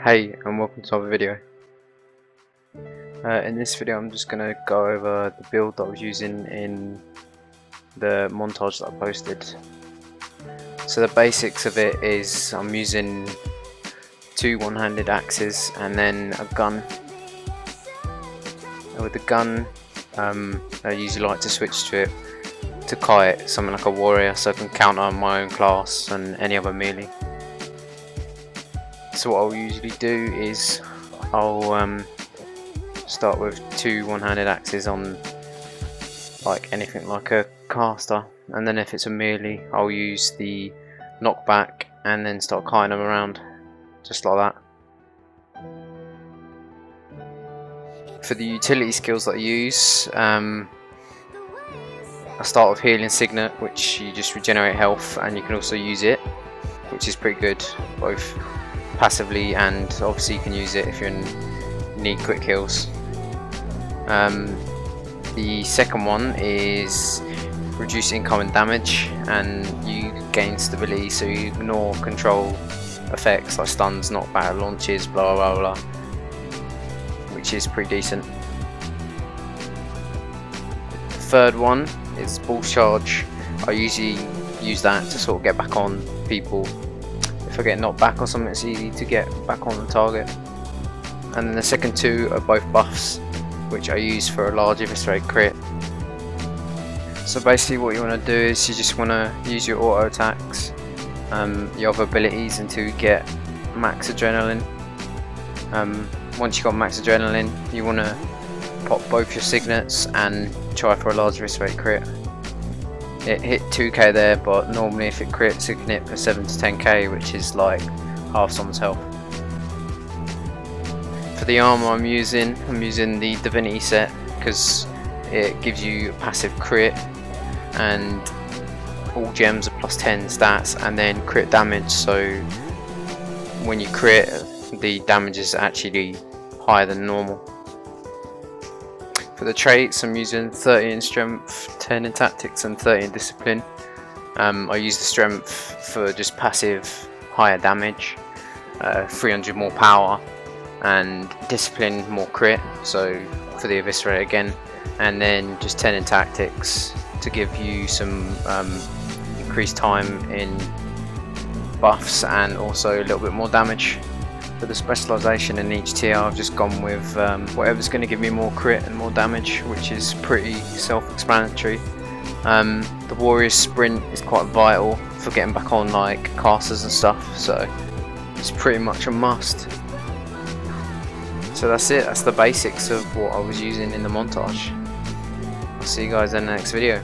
Hey, and welcome to another video. In this video I'm just going to go over the build that I was using in the montage that I posted. So the basics of it is I'm using two one-handed axes and then a gun. And with the gun I usually like to switch to it to kite, something like a warrior, so I can counter my own class and any other melee. So what I'll usually do is I'll start with two one-handed axes on like anything like a caster, and then if it's a melee I'll use the knockback and then start kiting them around just like that. For the utility skills that I use, I start with healing signet, which you just regenerate health, and you can also use it, which is pretty good both passively, and obviously you can use it if you need quick heals. The second one is reduce incoming damage, and you gain stability, so you ignore control effects like stuns, knockback, launches, blah blah blah, which is pretty decent. The third one is ball charge. I usually use that to sort of get back on people. If I get knocked back or something, it's easy to get back on the target. And then the second two are both buffs, which I use for a large eviscerate crit. So basically what you want to do is you just want to use your auto attacks, your other abilities, until you get max adrenaline. Once you got max adrenaline, you want to pop both your signets and try for a large eviscerate crit. It hit 2k there, but normally if it crits it can hit for 7 to 10k, which is like half someone's health. For the armor I'm using the divinity set, because it gives you a passive crit and all gems are plus 10 stats, and then crit damage, so when you crit the damage is actually higher than normal. For the traits I'm using 30 in strength, 10 in tactics and 30 in discipline. I use the strength for just passive higher damage, 300 more power, and discipline more crit, so for the eviscerate again, and then just 10 in tactics to give you some increased time in buffs and also a little bit more damage. For the specialisation in each tier I've just gone with whatever's going to give me more crit and more damage, which is pretty self-explanatory. The warrior sprint is quite vital for getting back on like casters and stuff, so it's pretty much a must. So that's it, that's the basics of what I was using in the montage. I'll see you guys in the next video.